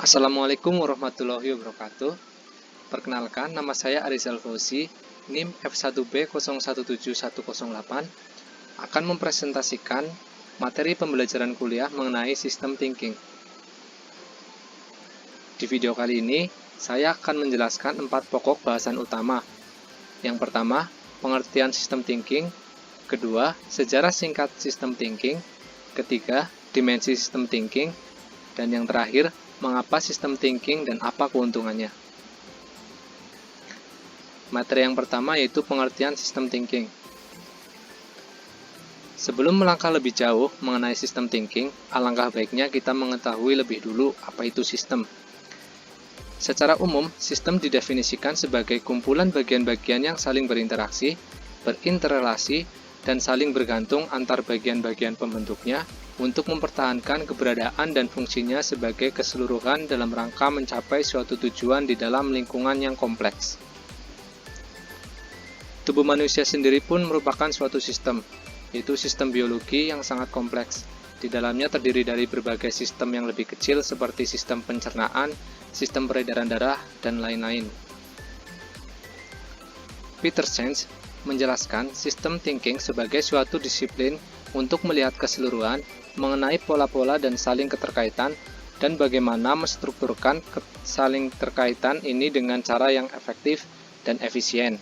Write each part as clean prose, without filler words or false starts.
Assalamualaikum warahmatullahi wabarakatuh. Perkenalkan, nama saya Arizal Fauzi, NIM F1B017108, akan mempresentasikan materi pembelajaran kuliah mengenai sistem thinking. Di video kali ini, saya akan menjelaskan 4 pokok bahasan utama. Yang pertama, pengertian sistem thinking. Kedua, sejarah singkat sistem thinking. Ketiga, dimensi sistem thinking. Dan yang terakhir, mengapa sistem thinking dan apa keuntungannya. Materi yang pertama yaitu pengertian sistem thinking. Sebelum melangkah lebih jauh mengenai sistem thinking, alangkah baiknya kita mengetahui lebih dulu apa itu sistem. Secara umum, sistem didefinisikan sebagai kumpulan bagian-bagian yang saling berinteraksi, berinterrelasi, dan saling bergantung antar bagian-bagian pembentuknya untuk mempertahankan keberadaan dan fungsinya sebagai keseluruhan dalam rangka mencapai suatu tujuan di dalam lingkungan yang kompleks. Tubuh manusia sendiri pun merupakan suatu sistem, yaitu sistem biologi yang sangat kompleks. Di dalamnya terdiri dari berbagai sistem yang lebih kecil seperti sistem pencernaan, sistem peredaran darah, dan lain-lain. Peter Senge menjelaskan sistem thinking sebagai suatu disiplin untuk melihat keseluruhan mengenai pola-pola dan saling keterkaitan dan bagaimana menstrukturkan saling terkaitan ini dengan cara yang efektif dan efisien.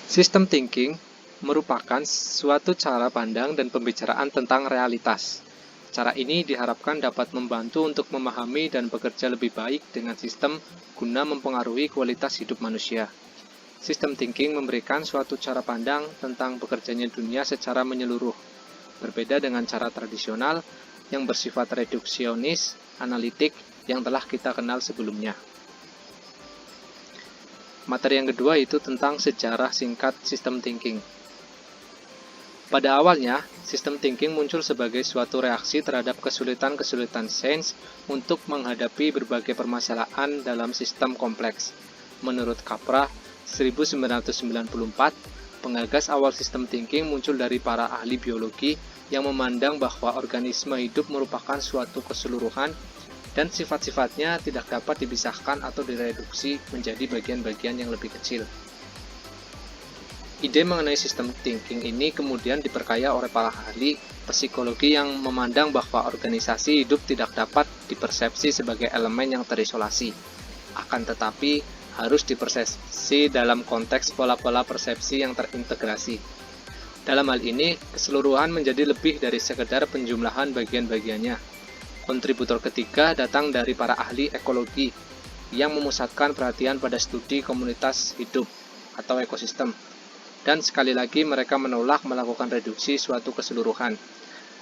Sistem thinking merupakan suatu cara pandang dan pembicaraan tentang realitas. Cara ini diharapkan dapat membantu untuk memahami dan bekerja lebih baik dengan sistem guna mempengaruhi kualitas hidup manusia. Sistem thinking memberikan suatu cara pandang tentang bekerjanya dunia secara menyeluruh, berbeda dengan cara tradisional yang bersifat reduksionis, analitik yang telah kita kenal sebelumnya. Materi yang kedua itu tentang sejarah singkat sistem thinking. Pada awalnya, sistem thinking muncul sebagai suatu reaksi terhadap kesulitan-kesulitan sains untuk menghadapi berbagai permasalahan dalam sistem kompleks. Menurut Capra, 1994, penggagas awal sistem thinking muncul dari para ahli biologi yang memandang bahwa organisme hidup merupakan suatu keseluruhan dan sifat-sifatnya tidak dapat dipisahkan atau direduksi menjadi bagian-bagian yang lebih kecil. Ide mengenai sistem thinking ini kemudian diperkaya oleh para ahli psikologi yang memandang bahwa organisasi hidup tidak dapat dipersepsi sebagai elemen yang terisolasi, akan tetapi harus dipersepsi dalam konteks pola-pola persepsi yang terintegrasi. Dalam hal ini, keseluruhan menjadi lebih dari sekedar penjumlahan bagian-bagiannya. Kontributor ketiga datang dari para ahli ekologi yang memusatkan perhatian pada studi komunitas hidup atau ekosistem. Dan sekali lagi mereka menolak melakukan reduksi suatu keseluruhan.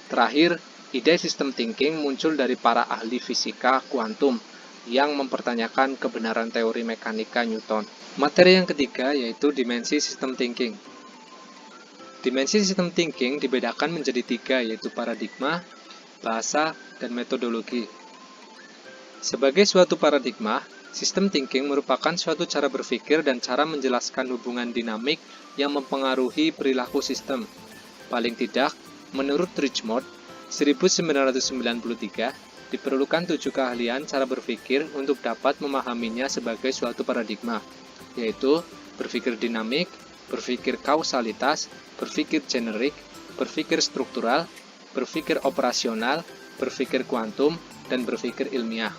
Terakhir, ide sistem thinking muncul dari para ahli fisika kuantum yang mempertanyakan kebenaran teori mekanika Newton. Materi yang ketiga yaitu dimensi sistem thinking. Dimensi sistem thinking dibedakan menjadi 3, yaitu paradigma, bahasa, dan metodologi. Sebagai suatu paradigma, sistem thinking merupakan suatu cara berpikir dan cara menjelaskan hubungan dinamik yang mempengaruhi perilaku sistem. Paling tidak, menurut Richmond, 1993, diperlukan 7 keahlian cara berpikir untuk dapat memahaminya sebagai suatu paradigma, yaitu berpikir dinamik, berpikir kausalitas, berpikir generik, berpikir struktural, berpikir operasional, berpikir kuantum, dan berpikir ilmiah.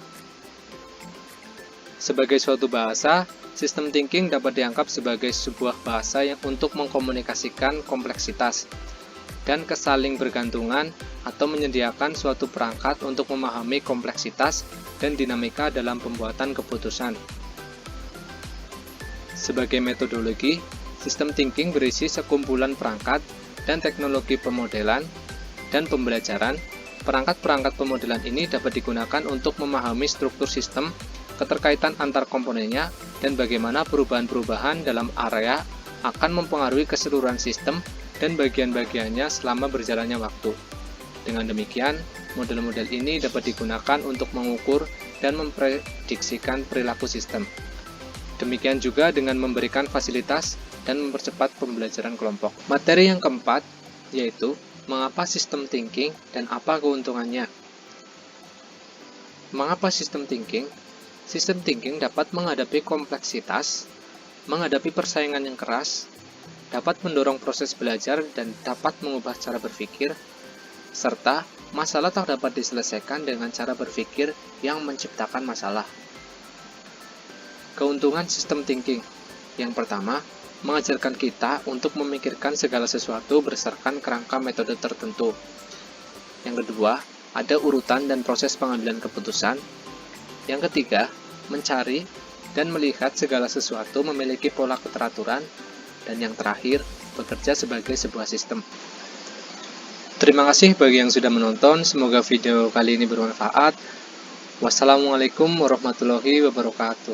Sebagai suatu bahasa, sistem thinking dapat dianggap sebagai sebuah bahasa yang untuk mengkomunikasikan kompleksitas dan kesaling bergantungan atau menyediakan suatu perangkat untuk memahami kompleksitas dan dinamika dalam pembuatan keputusan. Sebagai metodologi, sistem thinking berisi sekumpulan perangkat dan teknologi pemodelan dan pembelajaran. Perangkat-perangkat pemodelan ini dapat digunakan untuk memahami struktur sistem, keterkaitan antar komponennya, dan bagaimana perubahan-perubahan dalam area akan mempengaruhi keseluruhan sistem dan bagian-bagiannya selama berjalannya waktu. Dengan demikian, model-model ini dapat digunakan untuk mengukur dan memprediksikan perilaku sistem. Demikian juga dengan memberikan fasilitas dan mempercepat pembelajaran kelompok. Materi yang keempat yaitu mengapa sistem thinking dan apa keuntungannya. Mengapa sistem thinking? System thinking dapat menghadapi kompleksitas, menghadapi persaingan yang keras, dapat mendorong proses belajar dan dapat mengubah cara berpikir, serta masalah tak dapat diselesaikan dengan cara berpikir yang menciptakan masalah. Keuntungan sistem thinking. Yang pertama, mengajarkan kita untuk memikirkan segala sesuatu berdasarkan kerangka metode tertentu. Yang kedua, ada urutan dan proses pengambilan keputusan. Yang ketiga, mencari dan melihat segala sesuatu memiliki pola keteraturan. Dan yang terakhir, bekerja sebagai sebuah sistem. Terima kasih bagi yang sudah menonton, semoga video kali ini bermanfaat. Wassalamualaikum warahmatullahi wabarakatuh.